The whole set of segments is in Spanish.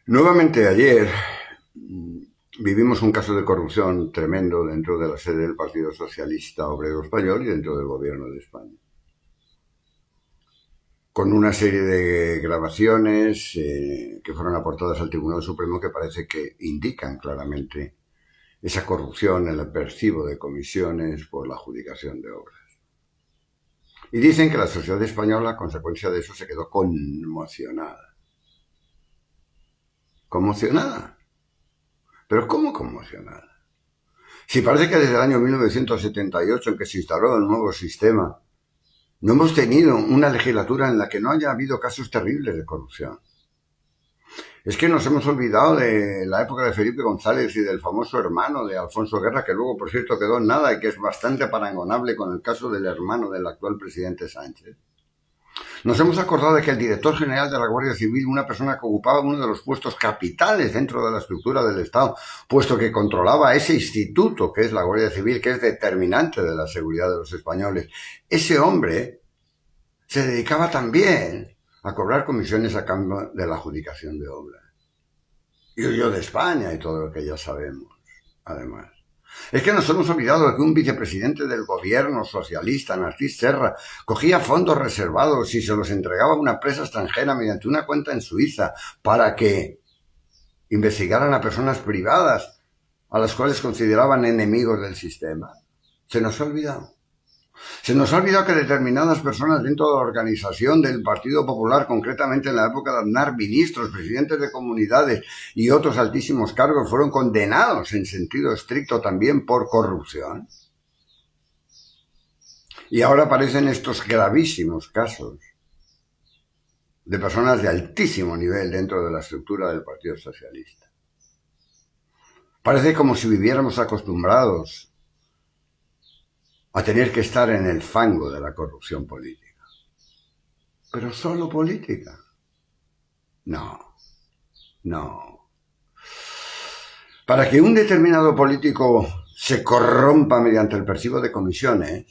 Nuevamente ayer vivimos un caso de corrupción tremendo dentro de la sede del Partido Socialista Obrero Español y dentro del Gobierno de España. Con una serie de grabaciones que fueron aportadas al Tribunal Supremo que parece que indican claramente esa corrupción en el percibo de comisiones por la adjudicación de obras. Y dicen que la sociedad española, a consecuencia de eso, se quedó conmocionada. ¿Conmocionada? ¿Pero cómo conmocionada? Si parece que desde el año 1978, en que se instaló el nuevo sistema, no hemos tenido una legislatura en la que no haya habido casos terribles de corrupción. Es que nos hemos olvidado de la época de Felipe González y del famoso hermano de Alfonso Guerra, que luego, por cierto, quedó en nada y que es bastante parangonable con el caso del hermano del actual presidente Sánchez. Nos hemos acordado de que el director general de la Guardia Civil, una persona que ocupaba uno de los puestos capitales dentro de la estructura del Estado, puesto que controlaba ese instituto que es la Guardia Civil, que es determinante de la seguridad de los españoles, ese hombre se dedicaba también a cobrar comisiones a cambio de la adjudicación de obras. Y huyó de España y todo lo que ya sabemos, además. Es que nos hemos olvidado de que un vicepresidente del gobierno socialista, Narcís Serra, cogía fondos reservados y se los entregaba a una empresa extranjera mediante una cuenta en Suiza para que investigaran a personas privadas a las cuales consideraban enemigos del sistema. Se nos ha olvidado. Se nos ha olvidado que determinadas personas dentro de la organización del Partido Popular, concretamente en la época de Aznar, ministros, presidentes de comunidades y otros altísimos cargos, fueron condenados en sentido estricto también por corrupción. Y ahora aparecen estos gravísimos casos de personas de altísimo nivel dentro de la estructura del Partido Socialista. Parece como si viviéramos acostumbrados a tener que estar en el fango de la corrupción política. ¿Pero solo política? No. Para que un determinado político se corrompa mediante el percibo de comisiones,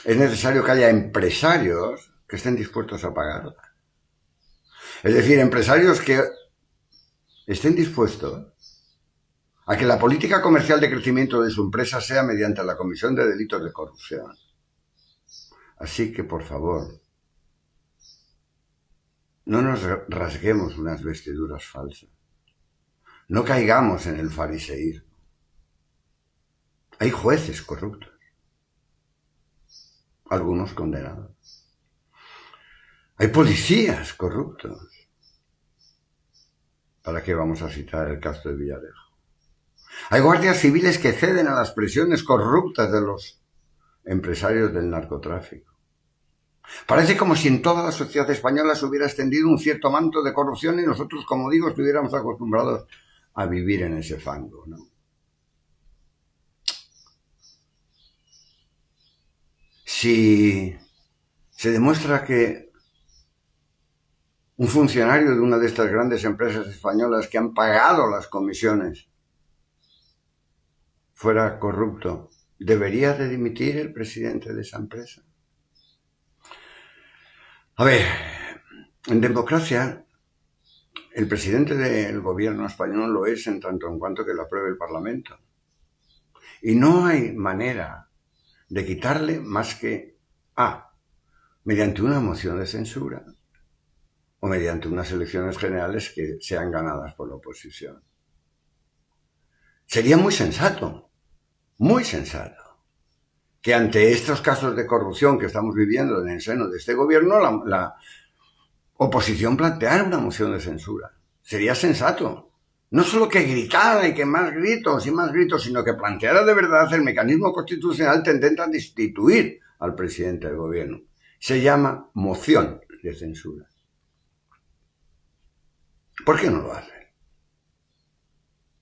es necesario que haya empresarios que estén dispuestos a pagarla. Es decir, empresarios que estén dispuestos a que la política comercial de crecimiento de su empresa sea mediante la comisión de delitos de corrupción. Así que, por favor, no nos rasguemos unas vestiduras falsas. No caigamos en el fariseísmo. Hay jueces corruptos, algunos condenados. Hay policías corruptos. ¿Para qué vamos a citar el caso de Villarejo? Hay guardias civiles que ceden a las presiones corruptas de los empresarios del narcotráfico. Parece como si en toda la sociedad española se hubiera extendido un cierto manto de corrupción y nosotros, como digo, estuviéramos acostumbrados a vivir en ese fango, ¿no? Si se demuestra que un funcionario de una de estas grandes empresas españolas que han pagado las comisiones fuera corrupto, ¿debería de dimitir el presidente de esa empresa? A ver, en democracia, el presidente del gobierno español lo es en tanto en cuanto que lo apruebe el Parlamento. Y no hay manera de quitarle más que mediante una moción de censura o mediante unas elecciones generales que sean ganadas por la oposición. Sería muy sensato, que ante estos casos de corrupción que estamos viviendo en el seno de este gobierno, la oposición planteara una moción de censura. Sería sensato. No solo que gritara y que más gritos, sino que planteara de verdad el mecanismo constitucional tendente a destituir al presidente del gobierno. Se llama moción de censura. ¿Por qué no lo hace?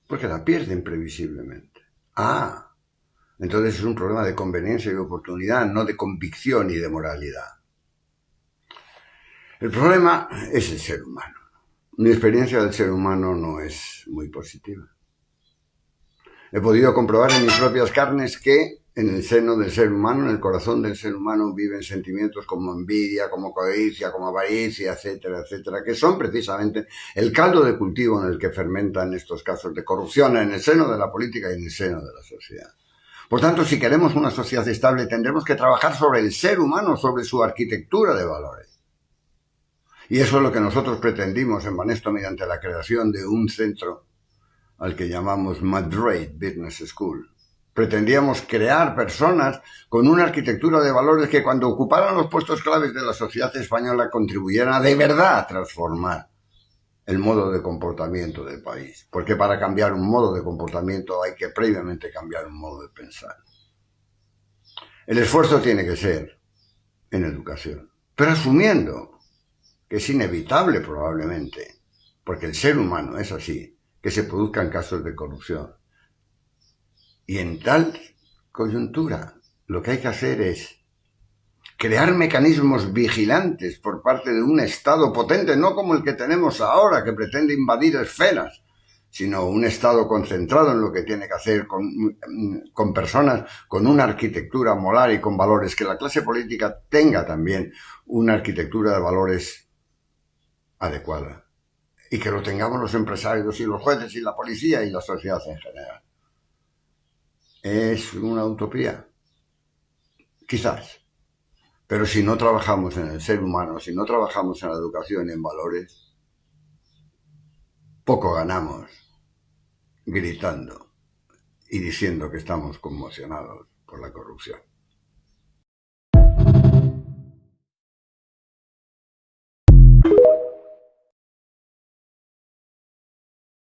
Porque la pierden previsiblemente. Entonces es un problema de conveniencia y oportunidad, no de convicción y de moralidad. El problema es el ser humano. Mi experiencia del ser humano no es muy positiva. He podido comprobar en mis propias carnes que en el seno del ser humano, en el corazón del ser humano, viven sentimientos como envidia, como codicia, como avaricia, etcétera, etcétera, que son precisamente el caldo de cultivo en el que fermentan estos casos de corrupción en el seno de la política y en el seno de la sociedad. Por tanto, si queremos una sociedad estable, tendremos que trabajar sobre el ser humano, sobre su arquitectura de valores. Y eso es lo que nosotros pretendimos en Banesto mediante la creación de un centro al que llamamos Madrid Business School. Pretendíamos crear personas con una arquitectura de valores que cuando ocuparan los puestos claves de la sociedad española contribuyeran a de verdad a transformar el modo de comportamiento del país. Porque para cambiar un modo de comportamiento hay que previamente cambiar un modo de pensar. El esfuerzo tiene que ser en educación, pero asumiendo que es inevitable probablemente, porque el ser humano es así, que se produzcan casos de corrupción. Y en tal coyuntura, lo que hay que hacer es crear mecanismos vigilantes por parte de un Estado potente, no como el que tenemos ahora, que pretende invadir esferas, sino un Estado concentrado en lo que tiene que hacer con personas con una arquitectura moral y con valores, que la clase política tenga también una arquitectura de valores adecuada, y que lo tengamos los empresarios y los jueces y la policía y la sociedad en general. ¿Es una utopía? Quizás. Pero si no trabajamos en el ser humano, si no trabajamos en la educación y en valores, poco ganamos gritando y diciendo que estamos conmocionados por la corrupción.